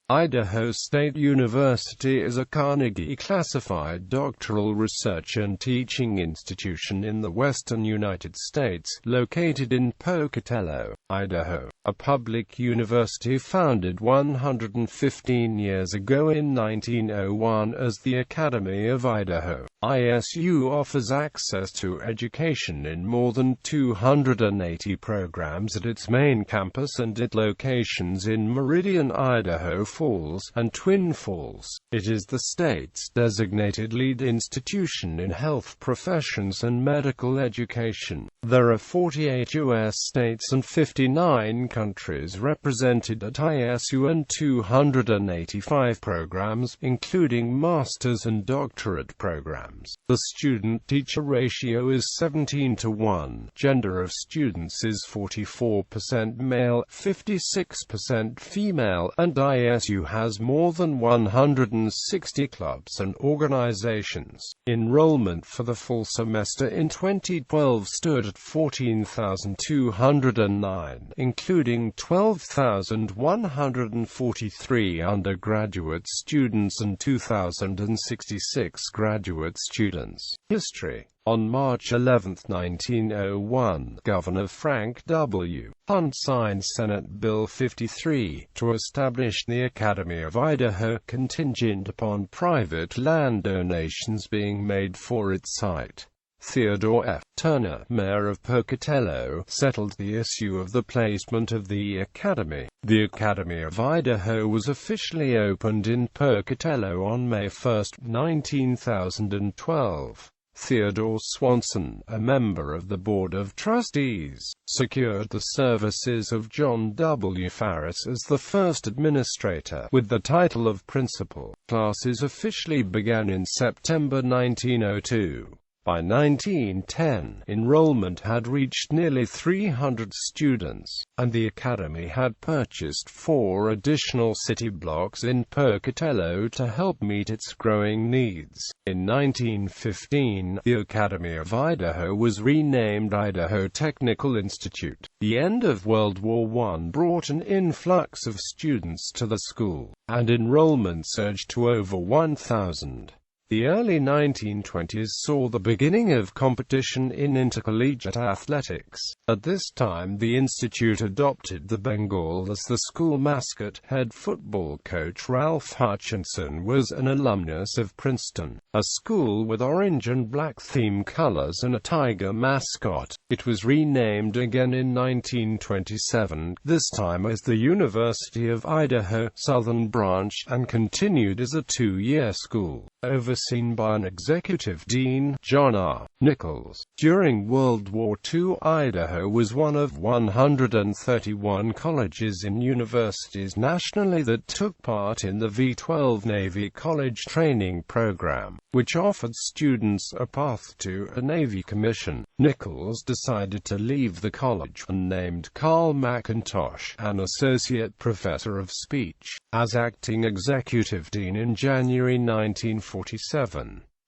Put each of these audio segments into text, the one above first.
Idaho State University is a Carnegie-classified doctoral research and teaching institution in the western United States, located in Pocatello, Idaho. A public university founded 115 years ago in 1901 as the Academy of Idaho. ISU offers access to education in more than 280 programs at its main campus and at locations in Meridian, Idaho Falls, and Twin Falls. It is the state's designated lead institution in health professions and medical education. There are 48 U.S. states and 59 countries represented at ISU and 285 programs, including master's and doctorate programs. The student-teacher ratio is 17:1. Gender of students is 44% male, 56% female, and ISU has more than 160 clubs and organizations. Enrollment for the full semester in 2012 stood at 14,209, including 12,143 undergraduate students and 2,066 graduate students. History. On March 11, 1901, Governor Frank W. Hunt signed Senate Bill 53 to establish the Academy of Idaho, contingent upon private land donations being made for its site. Theodore F. Turner, mayor of Pocatello, settled the issue of the placement of the Academy. The Academy of Idaho was officially opened in Pocatello on May 1, 1912. Theodore Swanson, a member of the Board of Trustees, secured the services of John W. Farris as the first administrator, with the title of principal. Classes officially began in September 1902. By 1910, enrollment had reached nearly 300 students, and the Academy had purchased 4 additional city blocks in Pocatello to help meet its growing needs. In 1915, the Academy of Idaho was renamed Idaho Technical Institute. The end of World War I brought an influx of students to the school, and enrollment surged to over 1,000. The early 1920s saw the beginning of competition in intercollegiate athletics. At this time the institute adopted the Bengal as the school mascot. Head football coach Ralph Hutchinson was an alumnus of Princeton, a school with orange and black theme colors and a tiger mascot. It was renamed again in 1927, this time as the University of Idaho Southern Branch, and continued as a 2-year school, overseen by an executive dean, John R. Nichols. During World War II, Idaho was one of 131 colleges and universities nationally that took part in the V-12 Navy College Training Program, which offered students a path to a Navy commission. Nichols decided to leave the college and named Carl McIntosh, an associate professor of speech, as acting executive dean in January 1947.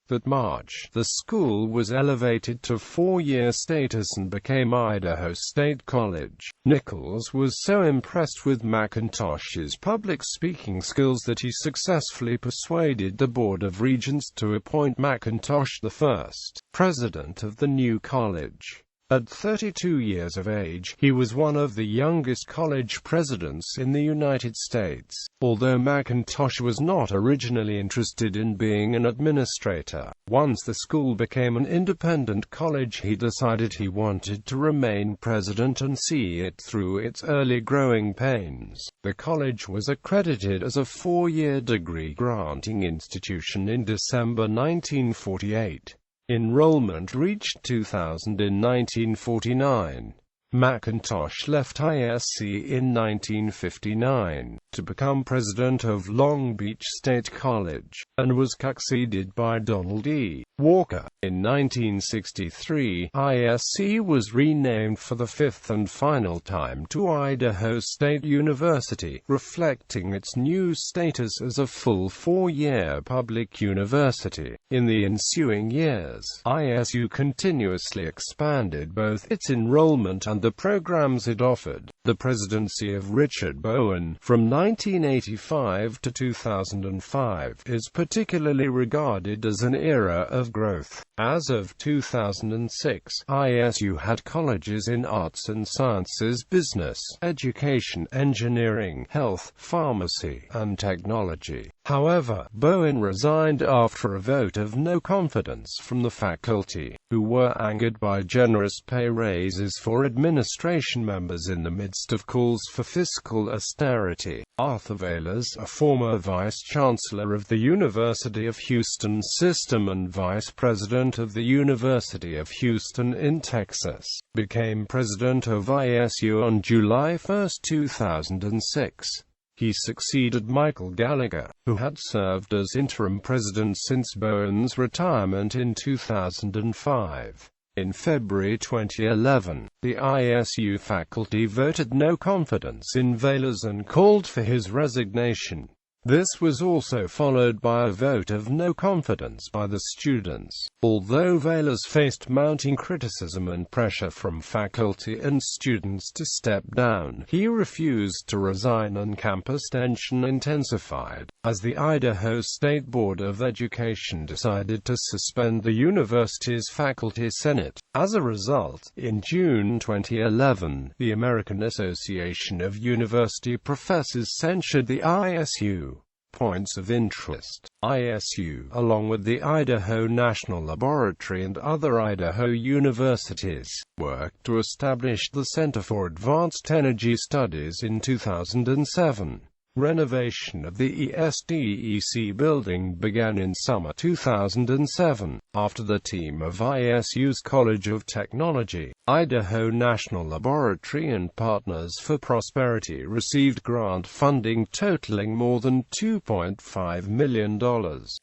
That March, the school was elevated to 4-year status and became Idaho State College. Nichols was so impressed with McIntosh's public speaking skills that he successfully persuaded the Board of Regents to appoint McIntosh the first president of the new college. At 32 years of age, he was one of the youngest college presidents in the United States. Although McIntosh was not originally interested in being an administrator, once the school became an independent college he decided he wanted to remain president and see it through its early growing pains. The college was accredited as a 4-year degree-granting institution in December 1948. Enrollment reached 2,000 in 1949. McIntosh left ISC in 1959 to become president of Long Beach State College, and was succeeded by Donald E. Walker. In 1963, ISC was renamed for the 5th and final time to Idaho State University, reflecting its new status as a full 4-year public university. In the ensuing years, ISU continuously expanded both its enrollment and the programs it offered. The presidency of Richard Bowen, from 1985 to 2005, is particularly regarded as an era of growth. As of 2006, ISU had colleges in arts and sciences, business, education, engineering, health, pharmacy, and technology. However, Bowen resigned after a vote of no confidence from the faculty, who were angered by generous pay raises for administration members in the midst of calls for fiscal austerity. Arthur Valers, a former vice-chancellor of the University of Houston System and vice president of the University of Houston in Texas, became president of ISU on July 1, 2006. He succeeded Michael Gallagher, who had served as interim president since Bowen's retirement in 2005. In February 2011, the ISU faculty voted no confidence in Valers and called for his resignation. This was also followed by a vote of no confidence by the students. Although Valers faced mounting criticism and pressure from faculty and students to step down, he refused to resign and campus tension intensified, as the Idaho State Board of Education decided to suspend the university's faculty senate. As a result, in June 2011, the American Association of University Professors censured the ISU. Points of interest. ISU, along with the Idaho National Laboratory and other Idaho universities, worked to establish the Center for Advanced Energy Studies in 2007. Renovation of the ESDEC building began in summer 2007, after the team of ISU's College of Technology, Idaho National Laboratory and Partners for Prosperity received grant funding totaling more than $2.5 million.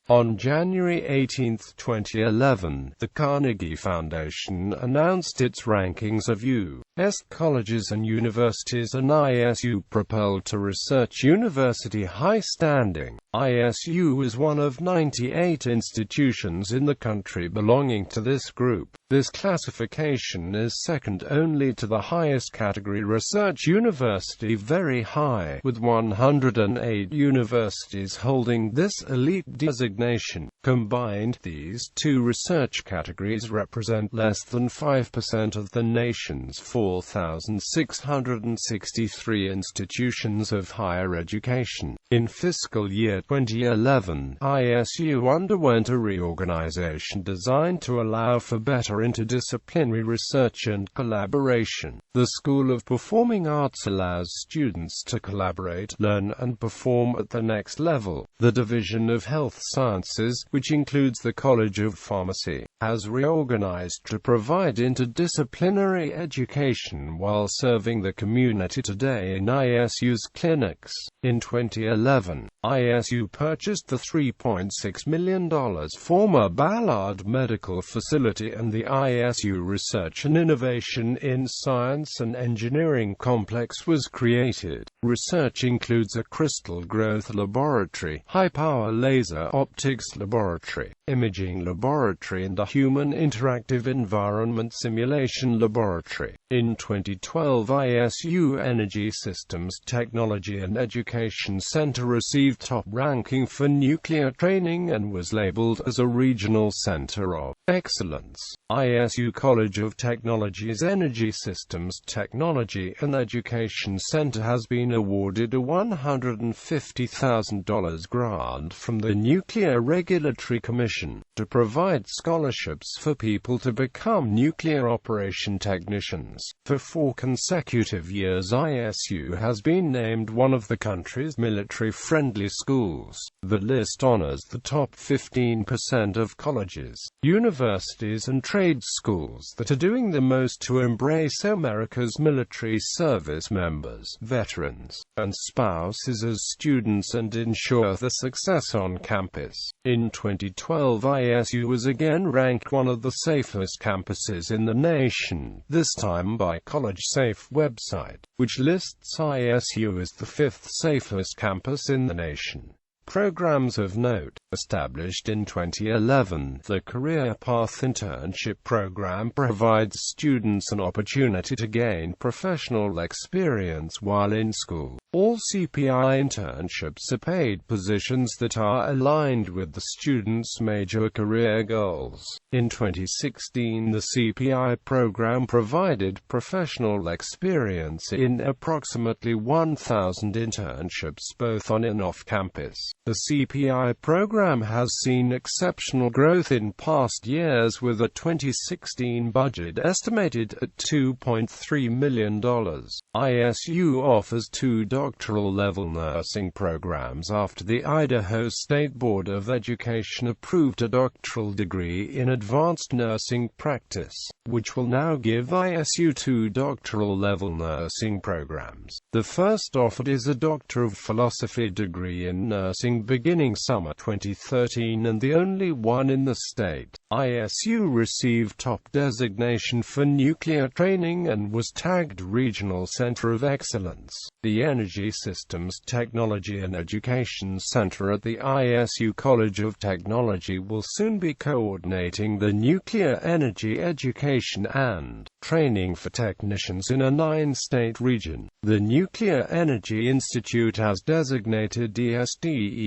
On January 18, 2011, the Carnegie Foundation announced its rankings of U.S. colleges and universities, and ISU propelled to research university high standing. ISU is one of 98 institutions in the country belonging to this group. This classification is second only to the highest category research university, Very High, with 108 universities holding this elite designation. Combined, these two research categories represent less than 5% of the nation's 4,663 institutions of higher education. In fiscal year 2011, ISU underwent a reorganization designed to allow for better interdisciplinary research and collaboration. The School of Performing Arts allows students to collaborate, learn, and perform at the next level. The Division of Health Sciences, which includes the College of Pharmacy, has reorganized to provide interdisciplinary education while serving the community today in ISU's clinics. In 2011, ISU purchased the $3.6 million former Ballard Medical Facility, and the ISU Research and Innovation in Science and Engineering Complex was created. Research includes a crystal growth laboratory, high-power laser optics laboratory, imaging laboratory, and a human interactive environment simulation laboratory. In 2012, ISU Energy Systems Technology and Education Center received top ranking for nuclear training and was labeled as a regional center of excellence. ISU College of Technology's Energy Systems Technology and Education Center has been awarded a $150,000 grant from the Nuclear Regulatory Commission to provide scholarships for people to become nuclear operation technicians. For 4 consecutive years, ISU has been named one of the country's military-friendly schools. The list honors the top 15% of colleges, universities, and trade schools that are doing the most to embrace America's military service members, veterans, and spouses as students and ensure their success on campus. In 2012, ISU was again ranked one of the safest campuses in the nation, this time by CollegeSafe website, which lists ISU as the 5th safest campus in the nation. Programs of note. Established in 2011, the Career Path Internship Program provides students an opportunity to gain professional experience while in school. All CPI internships are paid positions that are aligned with the student's major career goals. In 2016, the CPI program provided professional experience in approximately 1,000 internships both on and off campus. The CPI program has seen exceptional growth in past years, with a 2016 budget estimated at $2.3 million. ISU offers 2 doctoral-level nursing programs after the Idaho State Board of Education approved a doctoral degree in advanced nursing practice, which will now give ISU 2 doctoral-level nursing programs. The first offered is a Doctor of Philosophy degree in nursing beginning summer 2013 and the only one in the state. ISU received top designation for nuclear training and was tagged Regional Center of Excellence. The Energy Systems Technology and Education Center at the ISU College of Technology will soon be coordinating the nuclear energy education and training for technicians in a 9-state region. The Nuclear Energy Institute has designated DSDEC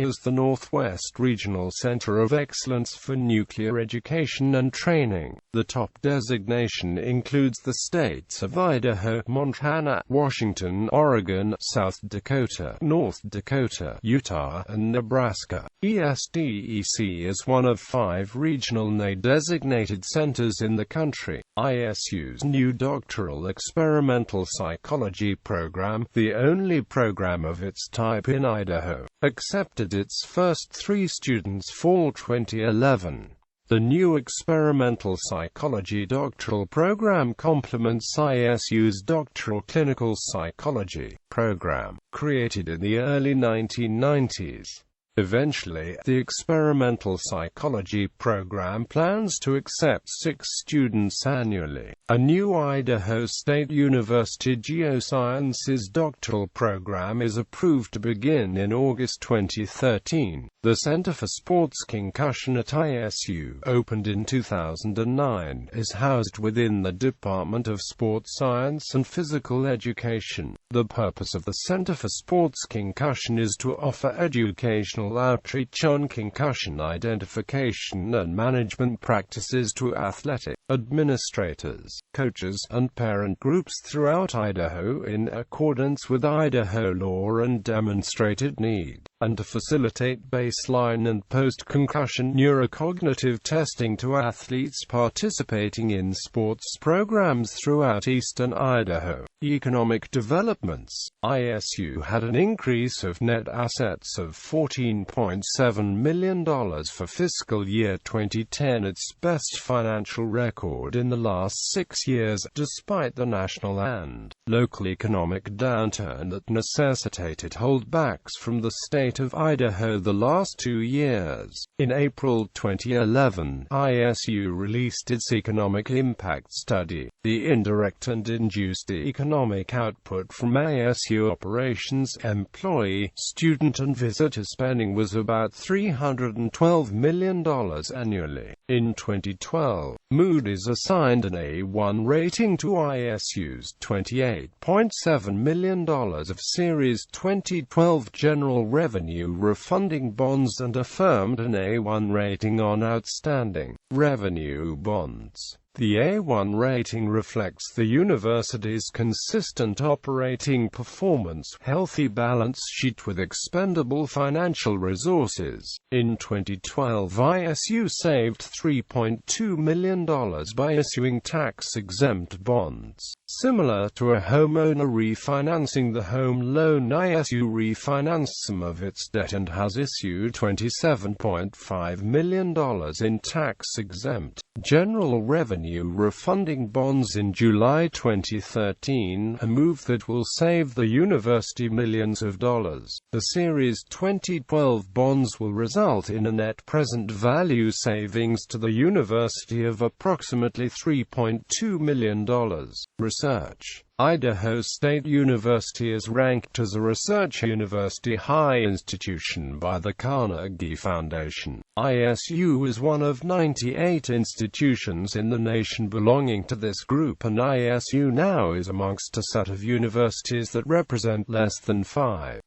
as the Northwest Regional Center of Excellence for Nuclear Education and Training. The top designation includes the states of Idaho, Montana, Washington, Oregon, South Dakota, North Dakota, Utah, and Nebraska. ESDEC is one of 5 regional NA-designated centers in the country. ISU's new doctoral experimental psychology program, the only program of its type in Idaho, accepted its first 3 students fall 2011. The new experimental psychology doctoral program complements ISU's doctoral clinical psychology program, created in the early 1990s. Eventually, the experimental psychology program plans to accept 6 students annually. A new Idaho State University Geosciences doctoral program is approved to begin in August 2013. The Center for Sports Concussion at ISU, opened in 2009, is housed within the Department of Sports Science and Physical Education. The purpose of the Center for Sports Concussion is to offer educational outreach on concussion identification and management practices to athletic administrators, coaches, and parent groups throughout Idaho in accordance with Idaho law and demonstrated need, and to facilitate baseline and post-concussion neurocognitive testing to athletes participating in sports programs throughout eastern Idaho. Economic developments. ISU had an increase of net assets of $14.7 million for fiscal year 2010, its best financial record in the last 6 years, despite the national and local economic downturn that necessitated holdbacks from the state of Idaho the last 2 years. In April 2011, ISU released its economic impact study. The indirect and induced economic output from ISU operations, employee, student and visitor spending was about $312 million annually. In 2012, Moody's assigned an A1 rating to ISU's $28.7 million of Series 2012 General Revenue Refunding bonds and affirmed an A1 rating on outstanding revenue bonds. The A1 rating reflects the university's consistent operating performance, healthy balance sheet with expendable financial resources. In 2012, ISU saved $3.2 million by issuing tax-exempt bonds. Similar to a homeowner refinancing the home loan, ISU refinanced some of its debt and has issued $27.5 million in tax-exempt general revenue revenue refunding bonds in July 2013, a move that will save the university millions of dollars. The Series 2012 bonds will result in a net present value savings to the university of approximately $3.2 million. Research. Idaho State University is ranked as a research university high institution by the Carnegie Foundation. ISU is one of 98 institutions in the nation belonging to this group, and ISU now is amongst a set of universities that represent less than 5%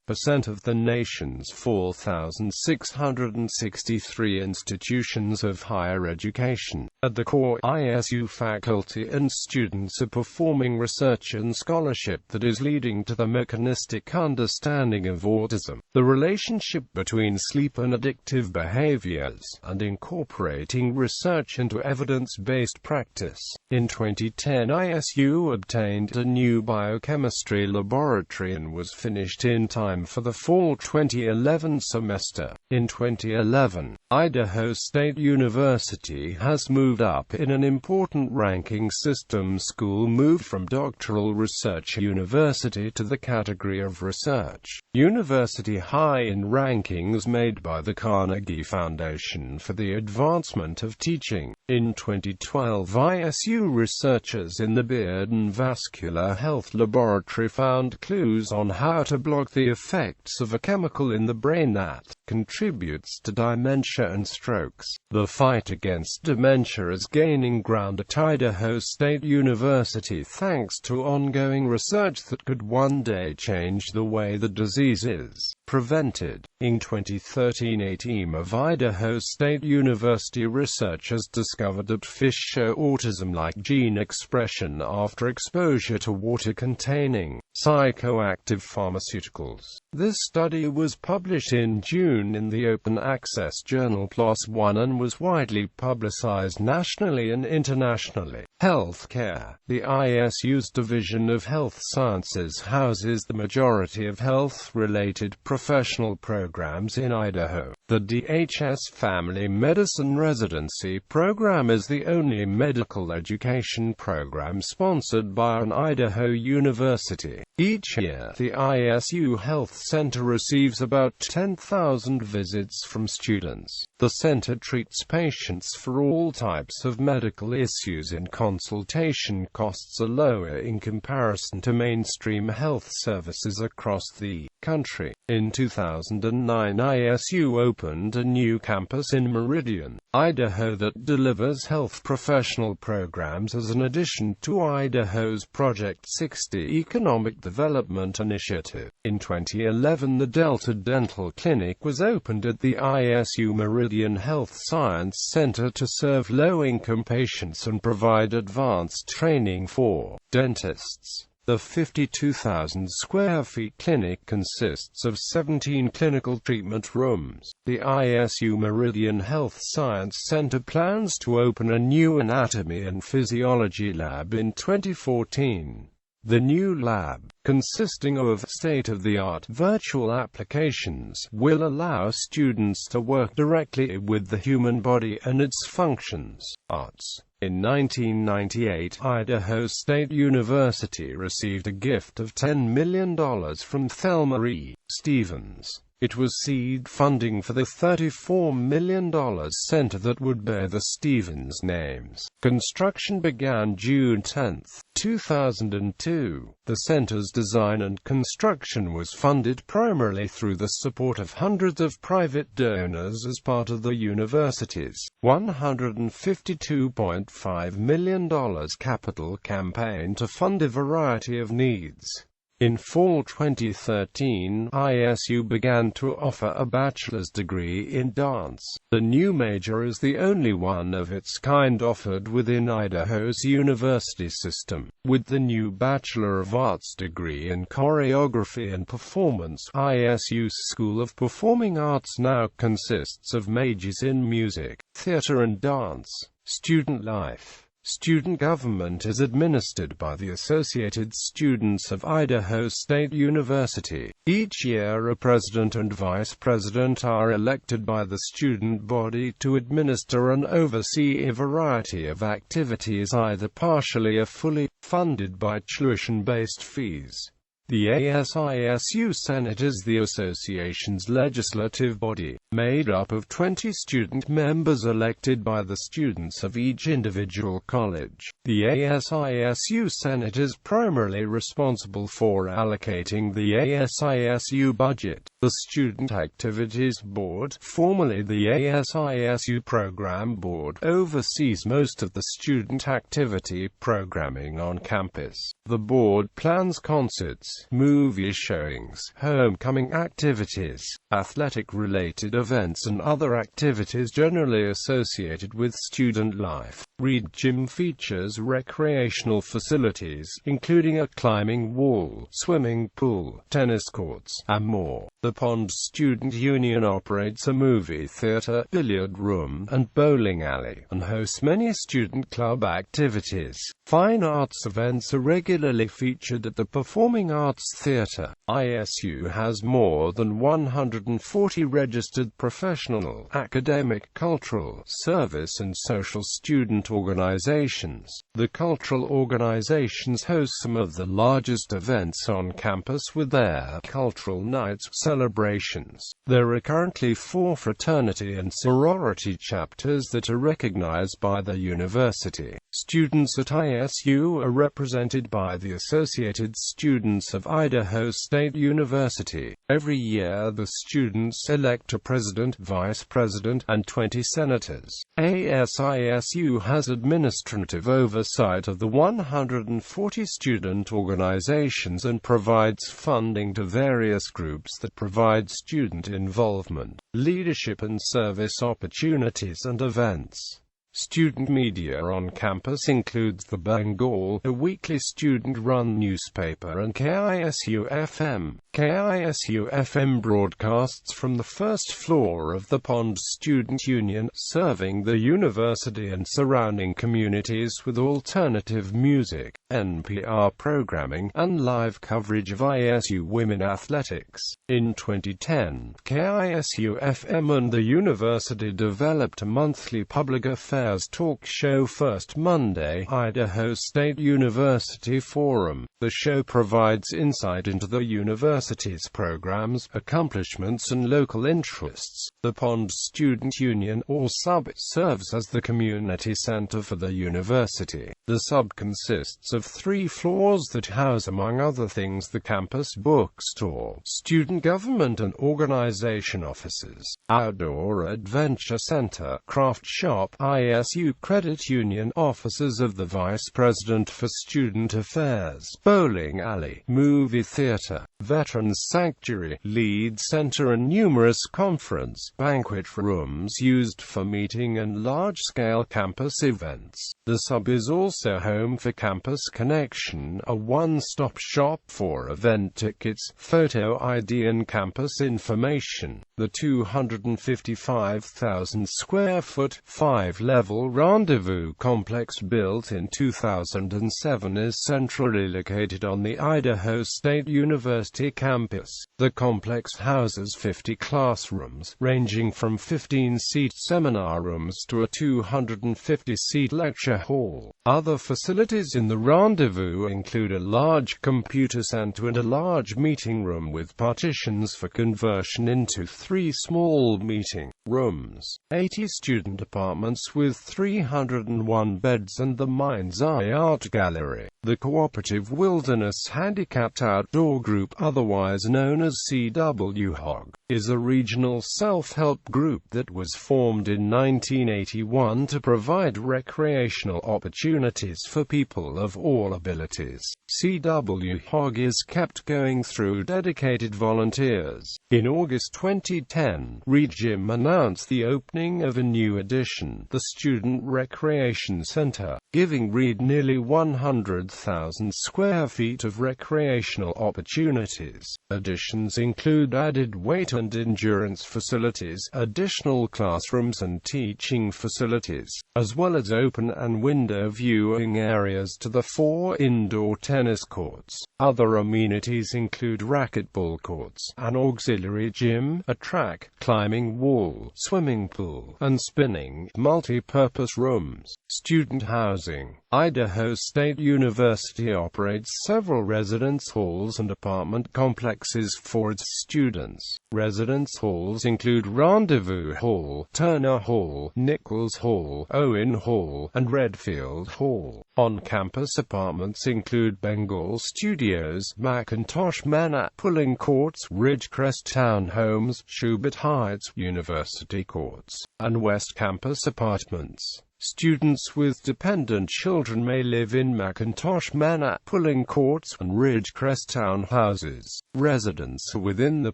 of the nation's 4,663 institutions of higher education. At the core, ISU faculty and students are performing research and scholarship that is leading to the mechanistic understanding of autism, the relationship between sleep and addictive behaviors, and incorporating research into evidence-based practice. In 2010, ISU obtained a new biochemistry laboratory and was finished in time for the fall 2011 semester. In 2011, Idaho State University has moved up in an important ranking system. School moved from doctoral research university to the category of research university, high in rankings made by the Carnegie Foundation for the Advancement of Teaching. In 2012, ISU researchers in the Beard and Vascular Health Laboratory found clues on how to block the effects of a chemical in the brain that contributes to dementia and strokes. The fight against dementia is gaining ground at Idaho State University thanks to ongoing research that could one day change the way the disease is prevented. In 2013, a team of Idaho State University researchers discovered that fish show autism-like gene expression after exposure to water-containing psychoactive pharmaceuticals. This study was published in June in the open-access journal PLOS One and was widely publicized nationally and internationally. Healthcare. The ISU's Division of Health Sciences houses the majority of health-related professional programs in Idaho. The DHS Family Medicine Residency Program is the only medical education program sponsored by an Idaho university. Each year, the ISU Health Center receives about 10,000 visits from students. The center treats patients for all types of medical issues, and consultation costs are lower in comparison to mainstream health services across the country. In 2009, ISU opened a new campus in Meridian, Idaho that delivers health professional programs as an addition to Idaho's Project 60 economic development initiative. In 2011, the Delta Dental Clinic was opened at the ISU Meridian Health Science Center to serve low-income patients and provide advanced training for dentists. The 52,000 square feet clinic consists of 17 clinical treatment rooms. The ISU Meridian Health Science Center plans to open a new anatomy and physiology lab in 2014. The new lab, consisting of state-of-the-art virtual applications, will allow students to work directly with the human body and its functions. Arts. In 1998, Idaho State University received a gift of $10 million from Thelma E. Stevens. It was seed funding for the $34 million center that would bear the Stevens names. Construction began June 10, 2002. The center's design and construction was funded primarily through the support of hundreds of private donors as part of the university's $152.5 million capital campaign to fund a variety of needs. In fall 2013, ISU began to offer a bachelor's degree in dance. The new major is the only one of its kind offered within Idaho's university system. With the new Bachelor of Arts degree in choreography and performance, ISU's School of Performing Arts now consists of majors in music, theater and dance. Student life. Student government is administered by the Associated Students of Idaho State University. Each year a president and vice president are elected by the student body to administer and oversee a variety of activities, either partially or fully, funded by tuition-based fees. The ASISU Senate is the association's legislative body, made up of 20 student members elected by the students of each individual college. The ASISU Senate is primarily responsible for allocating the ASISU budget. The Student Activities Board, formerly the ASISU Program Board, oversees most of the student activity programming on campus. The board plans concerts, movie showings, homecoming activities, athletic-related events and other activities generally associated with student life. Reed Gym features recreational facilities, including a climbing wall, swimming pool, tennis courts, and more. The Pond Student Union operates a movie theater, billiard room, and bowling alley, and hosts many student club activities. Fine arts events are regularly featured at the Performing Arts Theater. ISU has more than 140 registered professional, academic, cultural, service and social student organizations. The cultural organizations host some of the largest events on campus with their cultural nights celebrations. There are currently 4 fraternity and sorority chapters that are recognized by the university. Students at ISU are represented by the Associated Students of Idaho State University. Every year the students elect a president, vice president, and 20 senators. ASISU has administrative oversight of the 140 student organizations and provides funding to various groups that provide student involvement, leadership and service opportunities and events. Student media on campus includes The Bengal, a weekly student-run newspaper, and KISU-FM. KISU-FM broadcasts from the first floor of the Pond Student Union, serving the university and surrounding communities with alternative music, NPR programming, and live coverage of ISU women athletics. In 2010, KISU-FM and the university developed a monthly public affairs talk show, First Monday, Idaho State University Forum. The show provides insight into the university's programs, accomplishments and local interests. The Pond Student Union, or SUB, serves as the community center for the university. The SUB consists of 3 floors that house, among other things, the campus bookstore, student government and organization offices, outdoor adventure center, craft shop, ISU credit union, offices of the Vice President for Student Affairs, bowling alley, movie theater, Veterans Sanctuary, Lead Center and numerous conference, banquet rooms used for meeting and large-scale campus events. The SUB is also home for Campus Connection, a one-stop shop for event tickets, photo ID and campus information. The 255,000 square foot, 5-level rendezvous complex built in 2007 is centrally located on the Idaho State University campus. The complex houses 50 classrooms, ranging from 15-seat seminar rooms to a 250-seat lecture hall. Other facilities in the rendezvous include a large computer center and a large meeting room with partitions for conversion into 3 small meeting rooms, 80 student apartments with 301 beds and the Mind's Eye Art Gallery. The Cooperative Wilderness Handicapped Outdoor Group, otherwise known as CWHOG, is a regional self-help group that was formed in 1981 to provide recreational opportunities for people of all abilities. CWHOG is kept going through dedicated volunteers. In August 2010, Reed Gym announced the opening of a new addition, the Student Recreation Center, giving Reed nearly 100,000 square feet of recreational opportunities. Additions include added weight and and endurance facilities, additional classrooms and teaching facilities, as well as open and window viewing areas to the 4 indoor tennis courts. Other amenities include racquetball courts, an auxiliary gym, a track, climbing wall, swimming pool, and spinning, multi-purpose rooms. Student housing. Idaho State University operates several residence halls and apartment complexes for its students. Residence halls include Rendezvous Hall, Turner Hall, Nichols Hall, Owen Hall, and Redfield Hall. On-campus apartments include Bengal Studios, Macintosh Manor, Pulling Courts, Ridgecrest Townhomes, Schubert Heights, University Courts, and West Campus apartments. Students with dependent children may live in Macintosh Manor, Pulling Courts, and Ridgecrest townhouses. Residents within the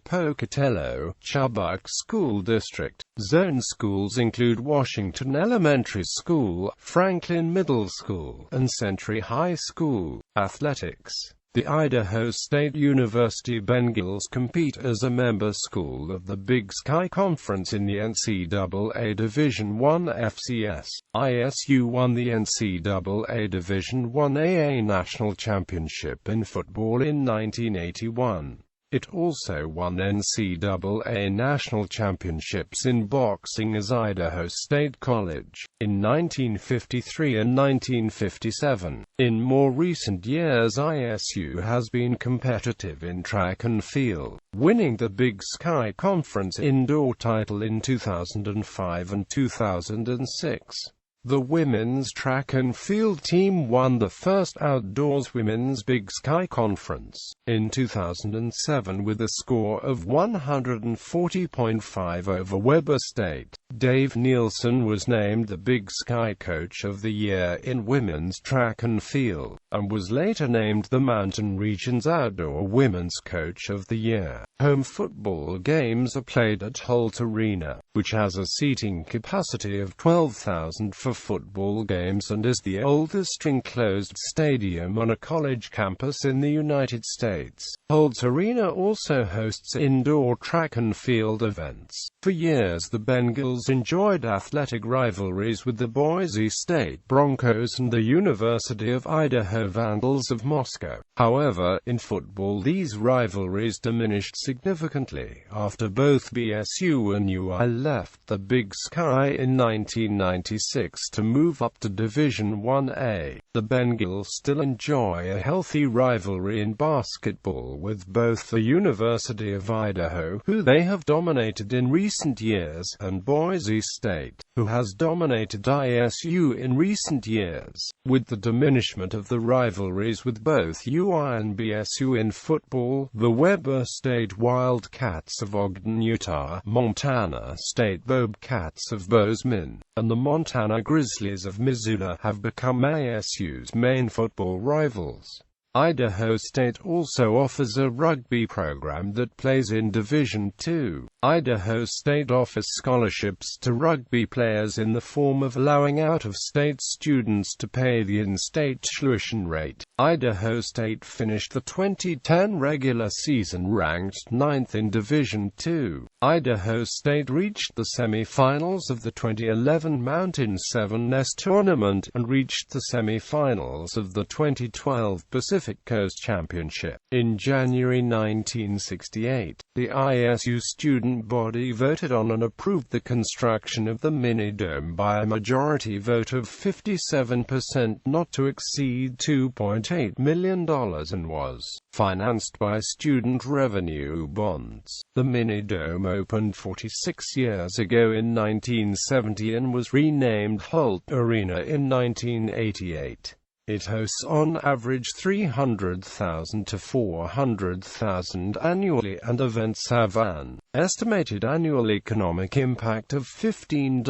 Pocatello, Chubbuck School District. Zone schools include Washington Elementary School, Franklin Middle School, and Century High School. Athletics. The Idaho State University Bengals compete as a member school of the Big Sky Conference in the NCAA Division I FCS. ISU won the NCAA Division I-AA National Championship in football in 1981. It also won NCAA national championships in boxing as Idaho State College in 1953 and 1957. In more recent years, ISU has been competitive in track and field, winning the Big Sky Conference indoor title in 2005 and 2006. The women's track and field team won the first outdoors women's Big Sky Conference in 2007 with a score of 140.5 over Weber State. Dave Nielsen was named the Big Sky Coach of the Year in women's track and field, and was later named the Mountain Region's Outdoor Women's Coach of the Year. Home football games are played at Holt Arena, which has a seating capacity of 12,000 for football games and is the oldest enclosed stadium on a college campus in the United States. Holt Arena also hosts indoor track and field events. For years the Bengals enjoyed athletic rivalries with the Boise State Broncos and the University of Idaho Vandals of Moscow. However, in football these rivalries diminished significantly after both BSU and UI left the Big Sky in 1996 to move up to Division I-A. The Bengals still enjoy a healthy rivalry in basketball with both the University of Idaho, who they have dominated in recent years, and Boise State, who has dominated ISU in recent years. With the diminishment of the rivalries with both UI and BSU in football, the Weber State Wildcats of Ogden, Utah, Montana State Bobcats of Bozeman, and the Montana Grizzlies of Missoula have become ISU's main football rivals. Idaho State also offers a rugby program that plays in Division II. Idaho State offers scholarships to rugby players in the form of allowing out-of-state students to pay the in-state tuition rate. Idaho State finished the 2010 regular season ranked 9th in Division II. Idaho State reached the semi-finals of the 2011 Mountain 7s tournament, and reached the semi-finals of the 2012 Pacific Coast Championship. In January 1968, the ISU student body voted on and approved the construction of the mini-dome by a majority vote of 57% not to exceed $2.8 million and was financed by student revenue bonds. The mini-dome opened 46 years ago in 1970 and was renamed Holt Arena in 1988. It hosts on average 300,000 to 400,000 annually, and events have an estimated annual economic impact of $15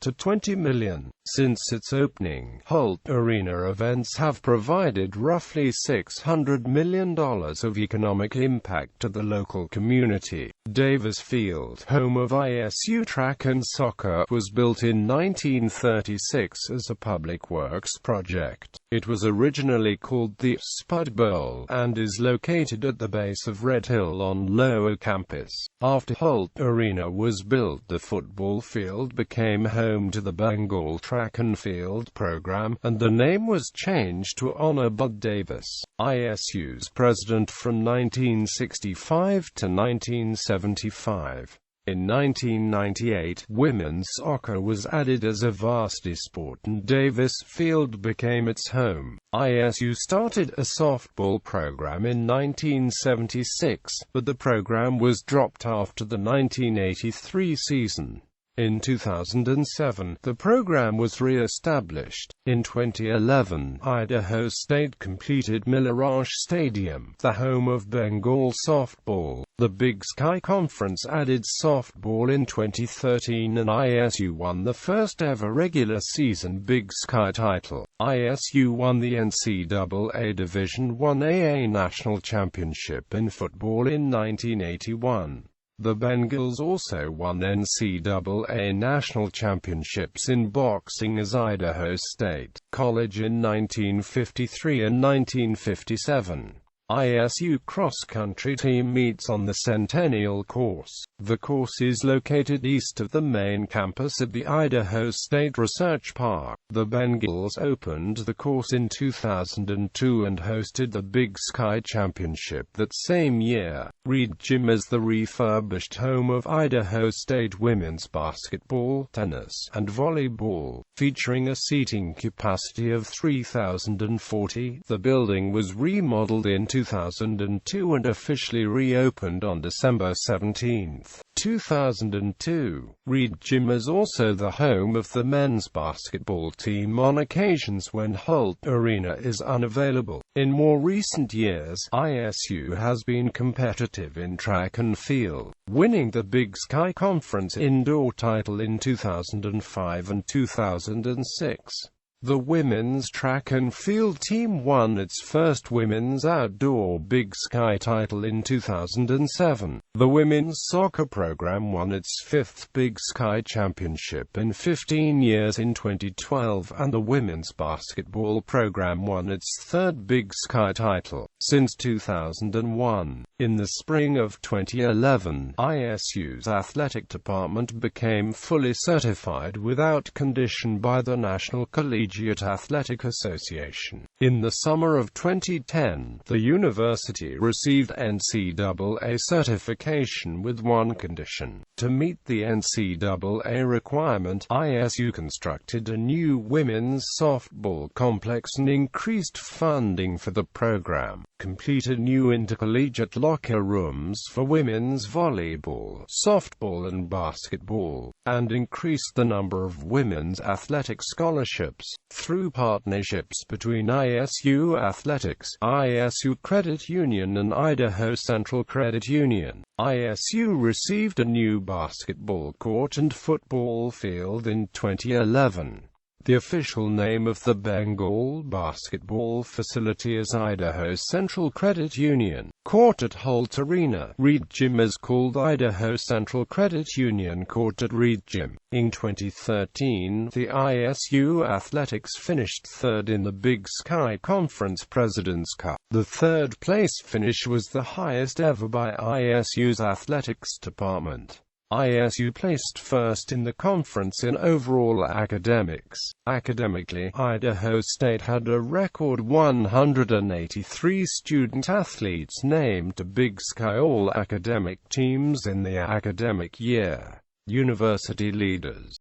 to $20 million. Since its opening, Holt Arena events have provided roughly $600 million of economic impact to the local community. Davis Field, home of ISU track and soccer, was built in 1936 as a public works project. It It was originally called the Spud Bowl, and is located at the base of Red Hill on Lower Campus. After Holt Arena was built, the football field became home to the Bengal track and field program, and the name was changed to honor Bud Davis, ISU's president from 1965 to 1975. In 1998, women's soccer was added as a varsity sport and Davis Field became its home. ISU started a softball program in 1976, but the program was dropped after the 1983 season. In 2007, the program was re-established. In 2011, Idaho State completed Mirage Stadium, the home of Bengal softball. The Big Sky Conference added softball in 2013 and ISU won the first ever regular season Big Sky title. ISU won the NCAA Division I-AA National Championship in football in 1981. The Bengals also won NCAA national championships in boxing as Idaho State College in 1953 and 1957. ISU cross-country team meets on the Centennial Course. The course is located east of the main campus at the Idaho State Research Park. The Bengals opened the course in 2002 and hosted the Big Sky Championship that same year. Reed Gym is the refurbished home of Idaho State women's basketball, tennis, and volleyball, featuring a seating capacity of 3,040. The building was remodeled in 2002 and officially reopened on December 17, 2002. Reed Gym is also the home of the men's basketball team on occasions when Holt Arena is unavailable. In more recent years, ISU has been competitive in track and field, winning the Big Sky Conference indoor title in 2005 and 2006. The women's track and field team won its first women's outdoor Big Sky title in 2007. The women's soccer program won its fifth Big Sky championship in 15 years in 2012, and the women's basketball program won its third Big Sky title since 2001. In the spring of 2011, ISU's athletic department became fully certified without condition by the National Collegiate Athletic Association. In the summer of 2010, the university received NCAA certification with one condition. To meet the NCAA requirement, ISU constructed a new women's softball complex and increased funding for the program, completed new intercollegiate locker rooms for women's volleyball, softball and basketball, and increased the number of women's athletic scholarships through partnerships between ISU Athletics, ISU Credit Union and Idaho Central Credit Union. ISU received a new basketball court and football field in 2011. The official name of the Bengal basketball facility is Idaho Central Credit Union. Court at Holt Arena. Reed Gym is called Idaho Central Credit Union Court at Reed Gym. In 2013, the ISU Athletics finished third in the Big Sky Conference President's Cup. The third place finish was the highest ever by ISU's athletics department. ISU placed first in the conference in overall academics. Academically, Idaho State had a record 183 student-athletes named to Big Sky All-Academic teams in the academic year. University leaders